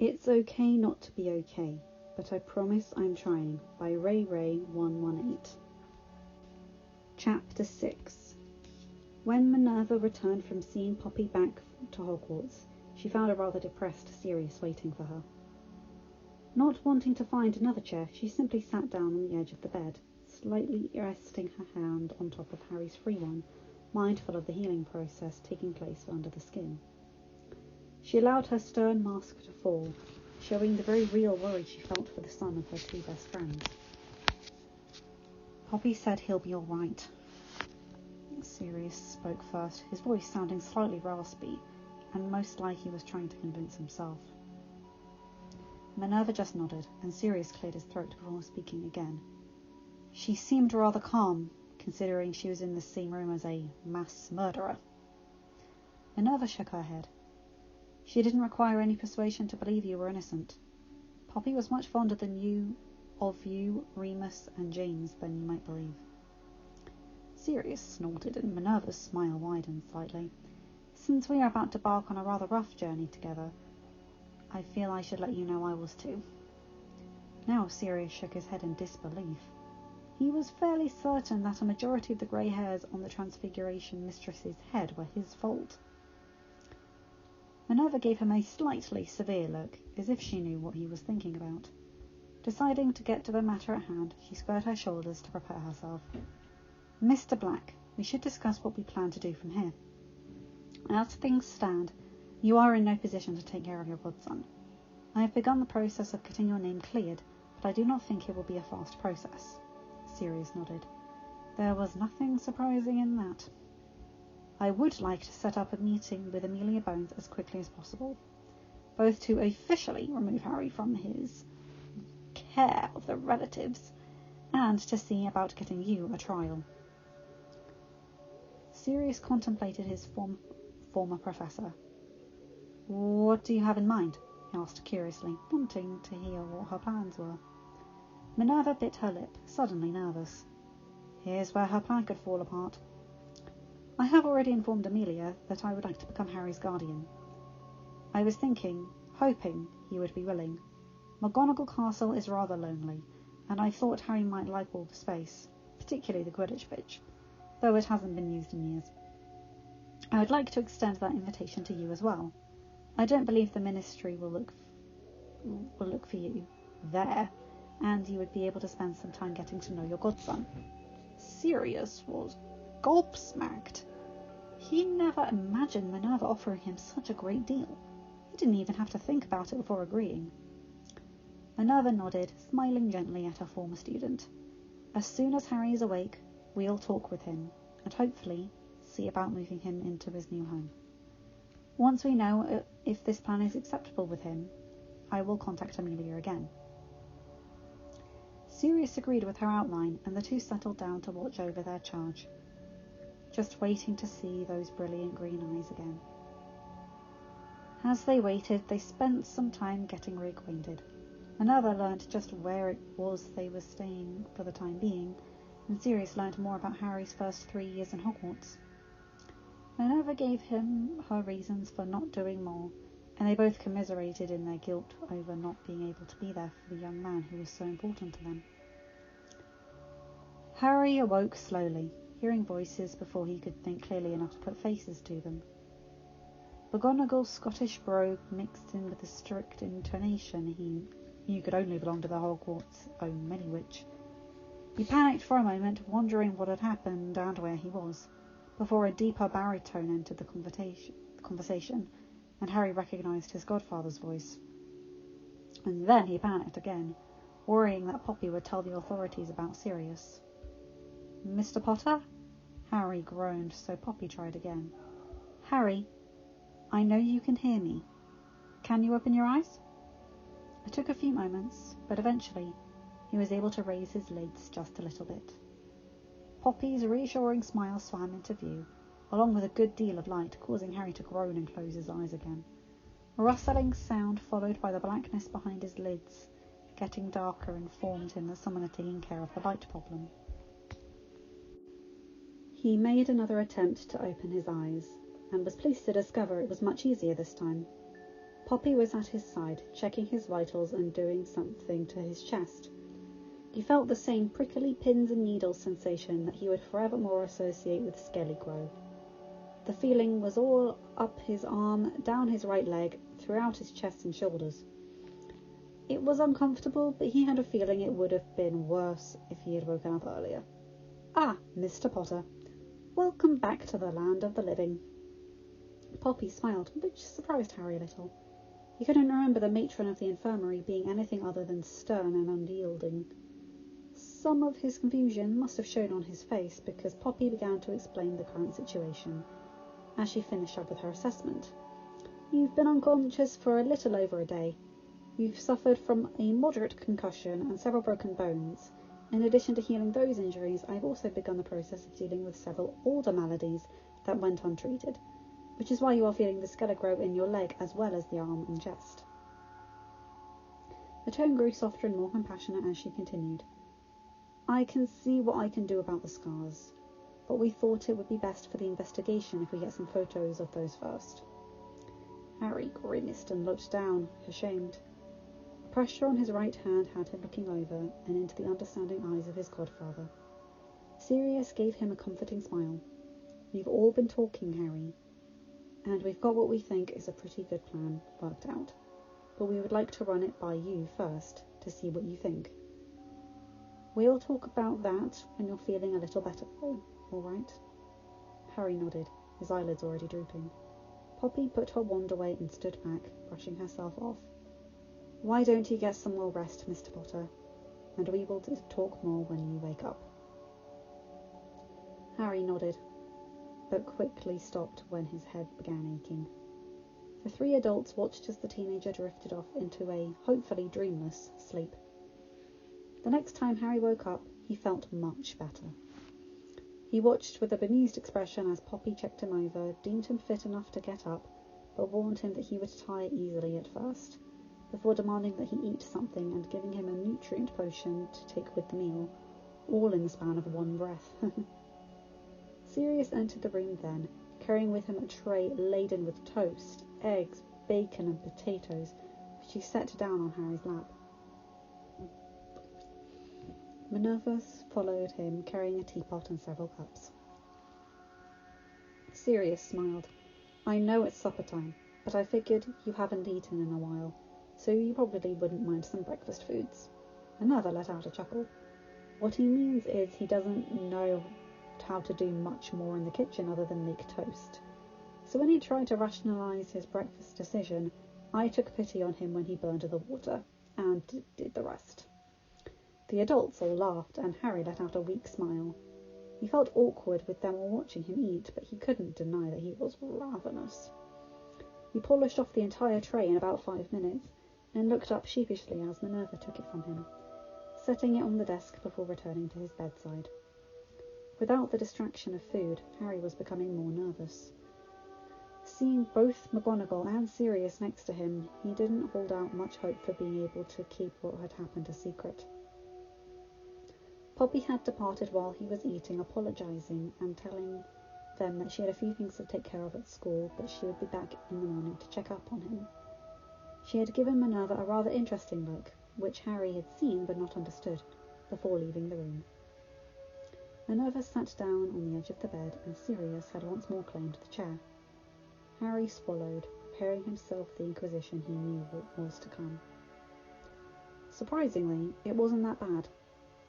It's Okay Not to Be Okay, But I Promise I'm Trying by rayrae118. Chapter 6. When Minerva returned from seeing Poppy back to Hogwarts, she found a rather depressed Sirius waiting for her. Not wanting to find another chair, she simply sat down on the edge of the bed, slightly resting her hand on top of Harry's free one, mindful of the healing process taking place under the skin. She allowed her stern mask to fall, showing the very real worry she felt for the son of her two best friends. Poppy said he'll be all right. Sirius spoke first, his voice sounding slightly raspy, and most like he was trying to convince himself. Minerva just nodded, and Sirius cleared his throat before speaking again. She seemed rather calm, considering she was in the same room as a mass murderer. Minerva shook her head. She didn't require any persuasion to believe you were innocent. Poppy was much fonder of you, Remus, and James than you might believe. Sirius snorted, and Minerva's smile widened slightly. Since we are about to embark on a rather rough journey together, I feel I should let you know I was too. Now Sirius shook his head in disbelief. He was fairly certain that a majority of the grey hairs on the Transfiguration Mistress's head were his fault. Minerva gave him a slightly severe look, as if she knew what he was thinking about. Deciding to get to the matter at hand, she squared her shoulders to prepare herself. Mr. Black, we should discuss what we plan to do from here. As things stand, you are in no position to take care of your godson. I have begun the process of getting your name cleared, but I do not think it will be a fast process. Sirius nodded. There was nothing surprising in that. I would like to set up a meeting with Amelia Bones as quickly as possible, both to officially remove Harry from his care of the relatives, and to see about getting you a trial. Sirius contemplated his former professor. What do you have in mind? He asked curiously, wanting to hear what her plans were. Minerva bit her lip, suddenly nervous. Here's where her plan could fall apart. I have already informed Amelia that I would like to become Harry's guardian. I was hoping he would be willing. McGonagall Castle is rather lonely, and I thought Harry might like all the space, particularly the Quidditch pitch, though it hasn't been used in years. I would like to extend that invitation to you as well. I don't believe the Ministry will look for you there, and you would be able to spend some time getting to know your godson. Sirius was gobsmacked. He never imagined Minerva offering him such a great deal. He didn't even have to think about it before agreeing. Minerva nodded, smiling gently at her former student. As soon as Harry is awake, we'll talk with him, and hopefully see about moving him into his new home. Once we know if this plan is acceptable with him, I will contact Amelia again. Sirius agreed with her outline, and the two settled down to watch over their charge, just waiting to see those brilliant green eyes again. As they waited, they spent some time getting reacquainted. Minerva learned just where it was they were staying for the time being, and Sirius learned more about Harry's first 3 years in Hogwarts. Minerva gave him her reasons for not doing more, and they both commiserated in their guilt over not being able to be there for the young man who was so important to them. Harry awoke slowly, hearing voices before he could think clearly enough to put faces to them. McGonagall's Scottish brogue mixed in with the strict intonation he knew could only belong to the Hogwarts' own Many-Witch. He panicked for a moment, wondering what had happened and where he was, before a deeper baritone entered the conversation, and Harry recognised his godfather's voice. And then he panicked again, worrying that Poppy would tell the authorities about Sirius. Mr. Potter? Harry groaned, so Poppy tried again. Harry, I know you can hear me. Can you open your eyes? It took a few moments, but eventually he was able to raise his lids just a little bit. Poppy's reassuring smile swam into view, along with a good deal of light, causing Harry to groan and close his eyes again. A rustling sound followed by the blackness behind his lids, getting darker, informed him that someone had taken care of the light problem. He made another attempt to open his eyes, and was pleased to discover it was much easier this time. Poppy was at his side, checking his vitals and doing something to his chest. He felt the same prickly pins and needles sensation that he would forevermore associate with Skellygrow. The feeling was all up his arm, down his right leg, throughout his chest and shoulders. It was uncomfortable, but he had a feeling it would have been worse if he had woken up earlier. "Ah, Mr. Potter. Welcome back to the land of the living." Poppy smiled, which surprised Harry a little. He couldn't remember the matron of the infirmary being anything other than stern and unyielding. Some of his confusion must have shown on his face, because Poppy began to explain the current situation as she finished up with her assessment. "You've been unconscious for a little over a day. You've suffered from a moderate concussion and several broken bones. In addition to healing those injuries, I've also begun the process of dealing with several older maladies that went untreated, which is why you are feeling the Skellygrow in your leg as well as the arm and chest." The tone grew softer and more compassionate as she continued. "I can see what I can do about the scars, but we thought it would be best for the investigation if we get some photos of those first." Harry grimaced and looked down, ashamed. Pressure on his right hand had him looking over and into the understanding eyes of his godfather. Sirius gave him a comforting smile. "We've all been talking, Harry, and we've got what we think is a pretty good plan worked out, but we would like to run it by you first to see what you think. We'll talk about that when you're feeling a little better, though, all right?" Harry nodded, his eyelids already drooping. Poppy put her wand away and stood back, brushing herself off. "Why don't you get some more rest, Mr. Potter, and we will talk more when you wake up." Harry nodded, but quickly stopped when his head began aching. The three adults watched as the teenager drifted off into a, hopefully dreamless, sleep. The next time Harry woke up, he felt much better. He watched with a bemused expression as Poppy checked him over, deemed him fit enough to get up, but warned him that he would tire easily at first, before demanding that he eat something and giving him a nutrient potion to take with the meal, all in the span of one breath. Sirius entered the room then, carrying with him a tray laden with toast, eggs, bacon and potatoes, which he set down on Harry's lap. Minerva followed him, carrying a teapot and several cups. Sirius smiled. "I know it's supper time, but I figured you haven't eaten in a while, so you probably wouldn't mind some breakfast foods." Minerva let out a chuckle. What he means is he doesn't know how to do much more in the kitchen other than make toast. So when he tried to rationalise his breakfast decision, I took pity on him when he burned the water, and did the rest. The adults all laughed, and Harry let out a weak smile. He felt awkward with them all watching him eat, but he couldn't deny that he was ravenous. He polished off the entire tray in about 5 minutes, and looked up sheepishly as Minerva took it from him, setting it on the desk before returning to his bedside. Without the distraction of food, Harry was becoming more nervous. Seeing both McGonagall and Sirius next to him, he didn't hold out much hope for being able to keep what had happened a secret. Poppy had departed while he was eating, apologising and telling them that she had a few things to take care of at school, but she would be back in the morning to check up on him. She had given Minerva a rather interesting look, which Harry had seen but not understood, before leaving the room. Minerva sat down on the edge of the bed, and Sirius had once more claimed the chair. Harry swallowed, preparing himself for the inquisition he knew was to come. Surprisingly, it wasn't that bad.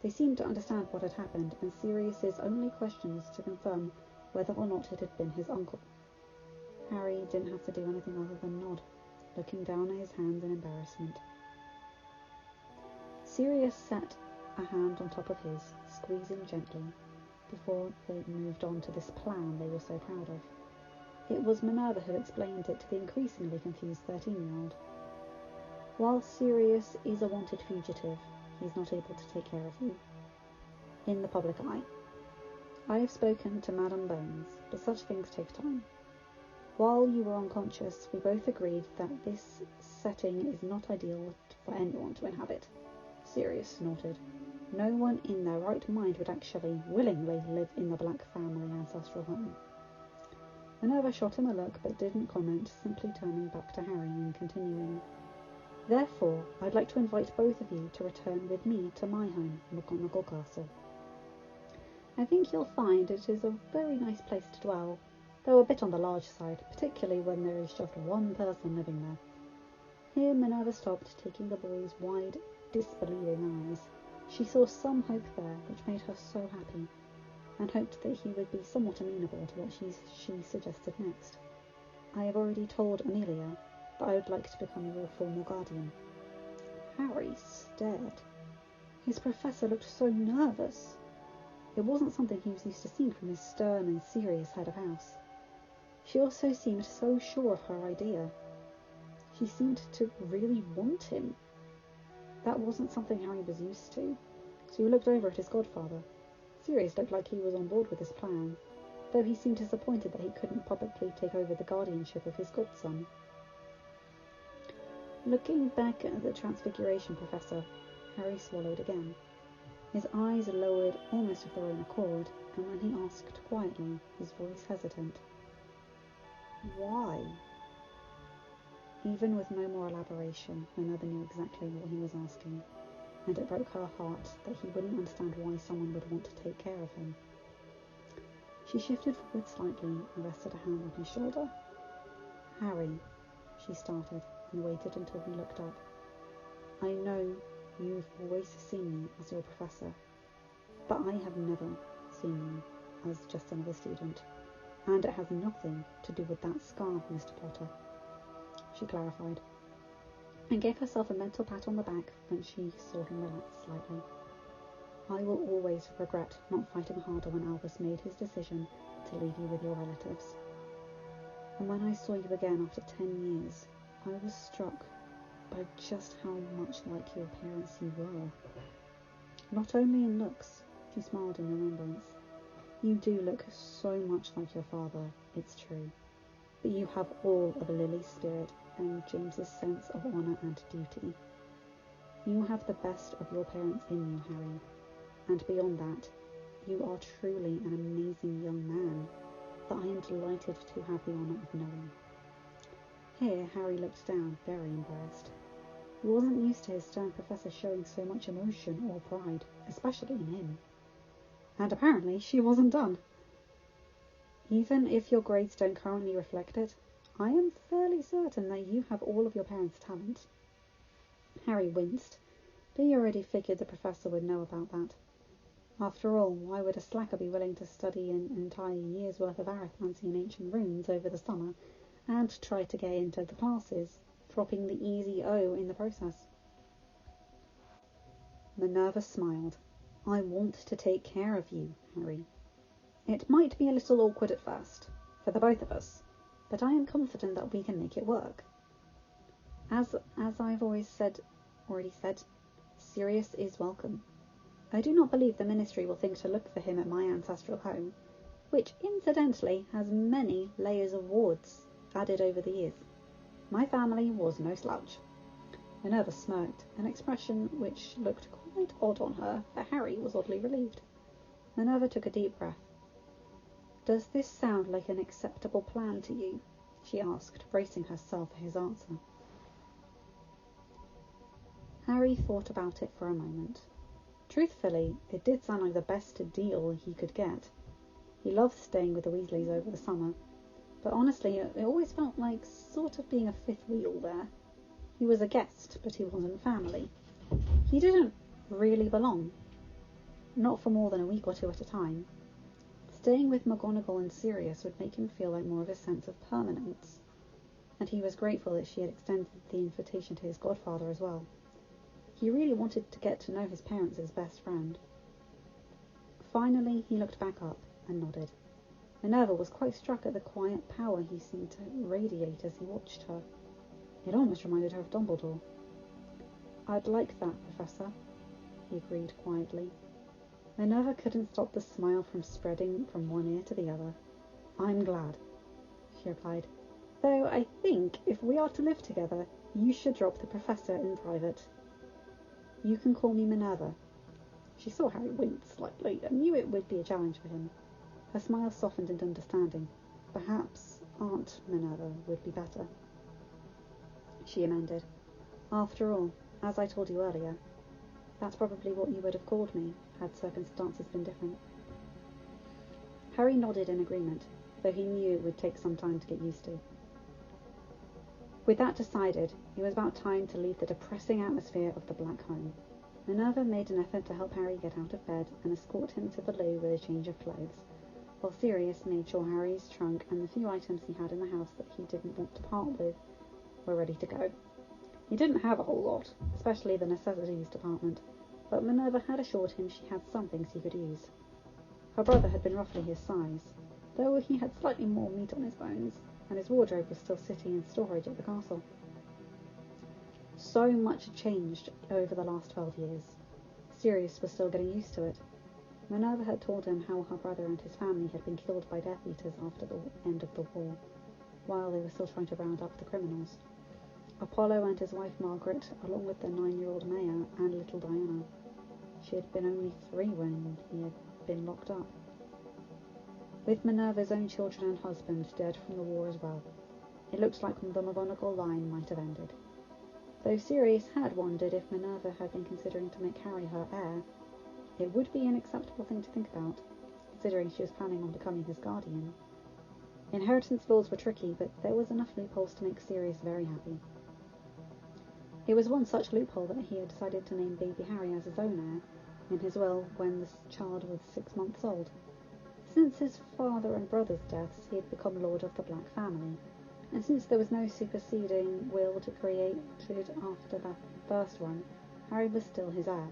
They seemed to understand what had happened, and Sirius's only question was to confirm whether or not it had been his uncle. Harry didn't have to do anything other than nod, looking down at his hands in embarrassment. Sirius set a hand on top of his, squeezing gently, before they moved on to this plan they were so proud of. It was Minerva who explained it to the increasingly confused 13-year-old. "While Sirius is a wanted fugitive, he's not able to take care of you in the public eye. I have spoken to Madame Bones, but such things take time. While you were unconscious, we both agreed that this setting is not ideal for anyone to inhabit." Sirius snorted. No one in their right mind would actually willingly live in the Black family ancestral home. Minerva shot him a look but didn't comment, simply turning back to Harry and continuing. Therefore, I'd like to invite both of you to return with me to my home, McGonagall Castle. I think you'll find it is a very nice place to dwell, though a bit on the large side, particularly when there is just one person living there. Here Minerva stopped, taking the boy's wide, disbelieving eyes. She saw some hope there, which made her so happy, and hoped that he would be somewhat amenable to what she suggested next. I have already told Amelia that I would like to become your formal guardian. Harry stared. His professor looked so nervous. It wasn't something he was used to seeing from his stern and serious head of house. She also seemed so sure of her idea. She seemed to really want him. That wasn't something Harry was used to, so he looked over at his godfather. Sirius looked like he was on board with his plan, though he seemed disappointed that he couldn't publicly take over the guardianship of his godson. Looking back at the Transfiguration Professor, Harry swallowed again. His eyes lowered almost of their own accord, and when he asked quietly, his voice hesitant, "Why?" Even with no more elaboration, Minerva knew exactly what he was asking, and it broke her heart that he wouldn't understand why someone would want to take care of him. She shifted forward slightly and rested a hand on his shoulder. "Harry," she started, and waited until he looked up. "I know you've always seen me as your professor, but I have never seen you as just another student, and it has nothing to do with that scar, Mr. Potter," she clarified, and gave herself a mental pat on the back when she saw him relax slightly. "I will always regret not fighting harder when Albus made his decision to leave you with your relatives. And when I saw you again after 10 years, I was struck by just how much like your parents you were. Not only in looks," she smiled in remembrance. "You do look so much like your father, it's true, but you have all of Lily's spirit and James's sense of honour and duty. You have the best of your parents in you, Harry, and beyond that, you are truly an amazing young man that I am delighted to have the honour of knowing." Here Harry looked down, very embarrassed. He wasn't used to his stern professor showing so much emotion or pride, especially in him. And apparently she wasn't done. "Even if your grades don't currently reflect it, I am fairly certain that you have all of your parents' talent." Harry winced, but he already figured the professor would know about that. After all, why would a slacker be willing to study an entire year's worth of arithmancy and ancient runes over the summer and try to get into the classes, dropping the easy O in the process? Minerva smiled. "I want to take care of you, Harry. It might be a little awkward at first, for the both of us, but I am confident that we can make it work. As I've already said, Sirius is welcome. I do not believe the Ministry will think to look for him at my ancestral home, which incidentally has many layers of wards added over the years. My family was no slouch." Minerva smirked, an expression which looked quite odd on her, but Harry was oddly relieved. Minerva took a deep breath. "Does this sound like an acceptable plan to you?" she asked, bracing herself for his answer. Harry thought about it for a moment. Truthfully, it did sound like the best deal he could get. He loved staying with the Weasleys over the summer, but honestly, it always felt like sort of being a fifth wheel there. He was a guest, but he wasn't family. He didn't really belong. Not for more than a week or two at a time. Staying with McGonagall and Sirius would make him feel like more of a sense of permanence, and he was grateful that she had extended the invitation to his godfather as well. He really wanted to get to know his parents as best friend. Finally, he looked back up and nodded. Minerva was quite struck at the quiet power he seemed to radiate as he watched her. It almost reminded her of Dumbledore. "I'd like that, Professor," he agreed quietly. Minerva couldn't stop the smile from spreading from one ear to the other. "I'm glad," she replied. "Though I think if we are to live together, you should drop the Professor in private. You can call me Minerva." She saw Harry wince slightly and knew it would be a challenge for him. Her smile softened into understanding. Perhaps Aunt Minerva would be better. She amended. After all, as I told you earlier, that's probably what you would have called me, had circumstances been different. Harry nodded in agreement, though he knew it would take some time to get used to. With that decided, it was about time to leave the depressing atmosphere of the Black Home. Minerva made an effort to help Harry get out of bed and escort him to the loo with a change of clothes, while Sirius made sure Harry's trunk and the few items he had in the house that he didn't want to part with were ready to go. He didn't have a whole lot, especially the necessities department, but Minerva had assured him she had some things he could use. Her brother had been roughly his size, though he had slightly more meat on his bones, and his wardrobe was still sitting in storage at the castle. So much had changed over the last 12 years. Sirius was still getting used to it. Minerva had told him how her brother and his family had been killed by Death Eaters after the end of the war, while they were still trying to round up the criminals. Apollo and his wife Margaret, along with their 9-year-old Maya and little Diana. She had been only 3 when he had been locked up. With Minerva's own children and husband dead from the war as well, it looked like the McGonagall line might have ended. Though Sirius had wondered if Minerva had been considering to make Harry her heir, it would be an acceptable thing to think about, considering she was planning on becoming his guardian. Inheritance laws were tricky, but there was enough loopholes to make Sirius very happy. It was one such loophole that he had decided to name baby Harry as his own heir in his will when the child was 6 months old. Since his father and brother's deaths, he had become Lord of the Black Family, and since there was no superseding will to create after that first one, Harry was still his heir,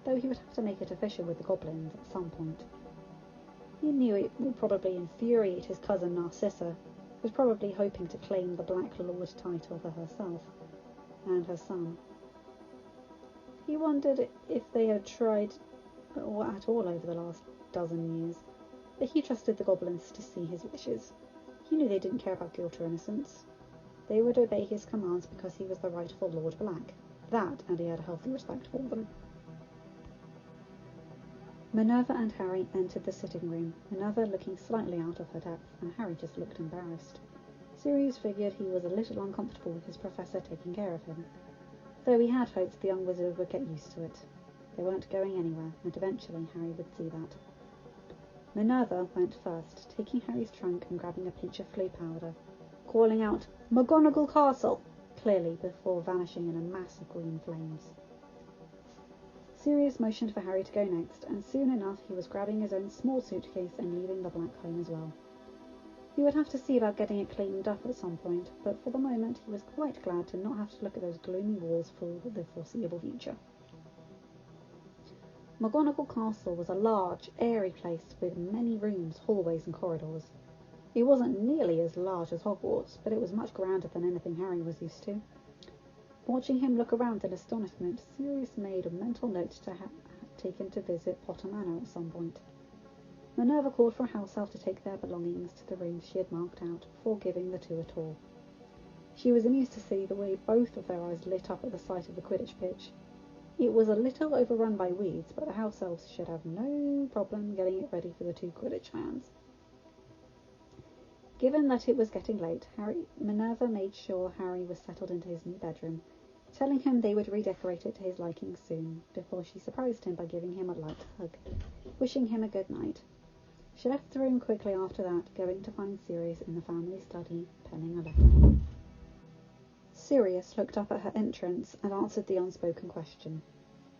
though he would have to make it official with the goblins at some point. He knew it would probably infuriate his cousin Narcissa, who was probably hoping to claim the Black Lord title for herself and her son. He wondered if they had tried at all over the last dozen years, but he trusted the goblins to see his wishes. He knew they didn't care about guilt or innocence. They would obey his commands because he was the rightful Lord Black. That, and he had a healthy respect for them. Minerva and Harry entered the sitting room, Minerva looking slightly out of her depth, and Harry just looked embarrassed. Sirius figured he was a little uncomfortable with his professor taking care of him, though he had hoped the young wizard would get used to it. They weren't going anywhere, and eventually Harry would see that. Minerva went first, taking Harry's trunk and grabbing a pinch of flea powder, calling out, "McGonagall Castle!" clearly before vanishing in a mass of green flames. Sirius motioned for Harry to go next, and soon enough he was grabbing his own small suitcase and leaving the Black Home as well. He would have to see about getting it cleaned up at some point, but for the moment he was quite glad to not have to look at those gloomy walls for the foreseeable future. McGonagall Castle was a large, airy place with many rooms, hallways and corridors. It wasn't nearly as large as Hogwarts, but it was much grander than anything Harry was used to. Watching him look around in astonishment, Sirius made a mental note to take him to visit Potter Manor at some point. Minerva called for a house elf to take their belongings to the rooms she had marked out before giving the 2 a tour. She was amused to see the way both of their eyes lit up at the sight of the Quidditch pitch. It was a little overrun by weeds, but the house elves should have no problem getting it ready for the 2 Quidditch fans. Given that it was getting late, Minerva made sure Harry was settled into his new bedroom, telling him they would redecorate it to his liking soon, before she surprised him by giving him a light hug, wishing him a good night. She left the room quickly after that, going to find Sirius in the family study, penning a letter. Sirius looked up at her entrance and answered the unspoken question.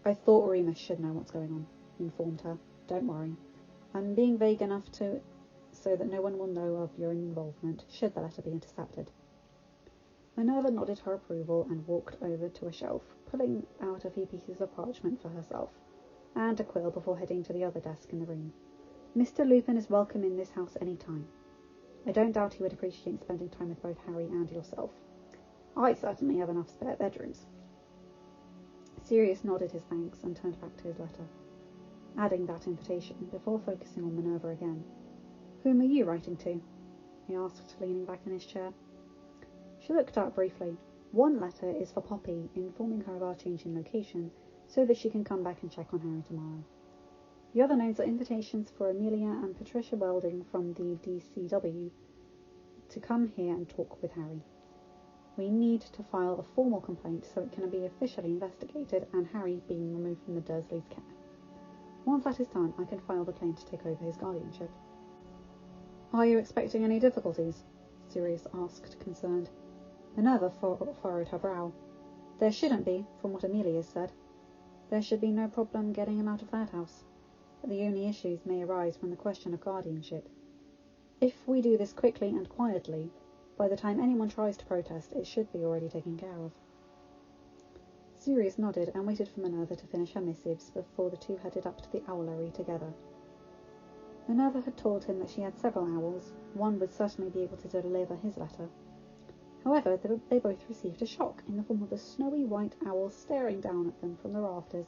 "I thought Remus should know what's going on," he informed her. "Don't worry. I'm being vague enough so that no one will know of your involvement, should the letter be intercepted." Minerva nodded her approval and walked over to a shelf, pulling out a few pieces of parchment for herself, and a quill before heading to the other desk in the room. "Mr. Lupin is welcome in this house any time. I don't doubt he would appreciate spending time with both Harry and yourself. I certainly have enough spare bedrooms." Sirius nodded his thanks and turned back to his letter, adding that invitation before focusing on Minerva again. "Whom are you writing to?" he asked, leaning back in his chair. She looked up briefly. "One letter is for Poppy, informing her of our change in location, so that she can come back and check on Harry tomorrow. The other notes are invitations for Amelia and Patricia Welding from the DCW to come here and talk with Harry. We need to file a formal complaint so it can be officially investigated and Harry being removed from the Dursleys' care. Once that is done, I can file the claim to take over his guardianship." "Are you expecting any difficulties?" Sirius asked, concerned. Minerva furrowed her brow. "There shouldn't be, from what Amelia said. There should be no problem getting him out of that house. But the only issues may arise from the question of guardianship. If we do this quickly and quietly, by the time anyone tries to protest, it should be already taken care of." Sirius nodded and waited for Minerva to finish her missives before the two headed up to the owlery together. Minerva had told him that she had several owls. One would certainly be able to deliver his letter. However, they both received a shock in the form of a snowy white owl staring down at them from the rafters,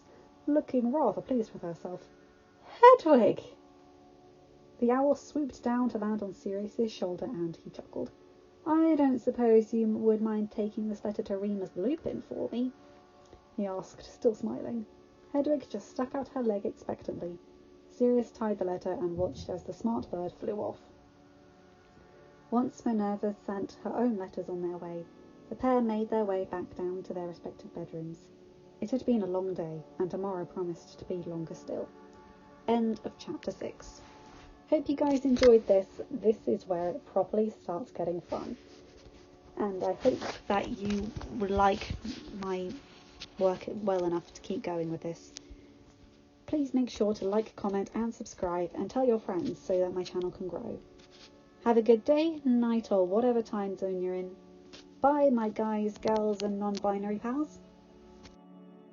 looking rather pleased with herself. "Hedwig!" The owl swooped down to land on Sirius's shoulder and he chuckled. "I don't suppose you would mind taking this letter to Remus Lupin for me?" he asked, still smiling. Hedwig just stuck out her leg expectantly. Sirius tied the letter and watched as the smart bird flew off. Once Minerva sent her own letters on their way, the pair made their way back down to their respective bedrooms. It had been a long day, and tomorrow promised to be longer still. End of chapter 6. Hope you guys enjoyed this. This is where it properly starts getting fun. And I hope that you would like my work well enough to keep going with this. Please make sure to like, comment and subscribe and tell your friends so that my channel can grow. Have a good day, night or whatever time zone you're in. Bye my guys, girls and non-binary pals.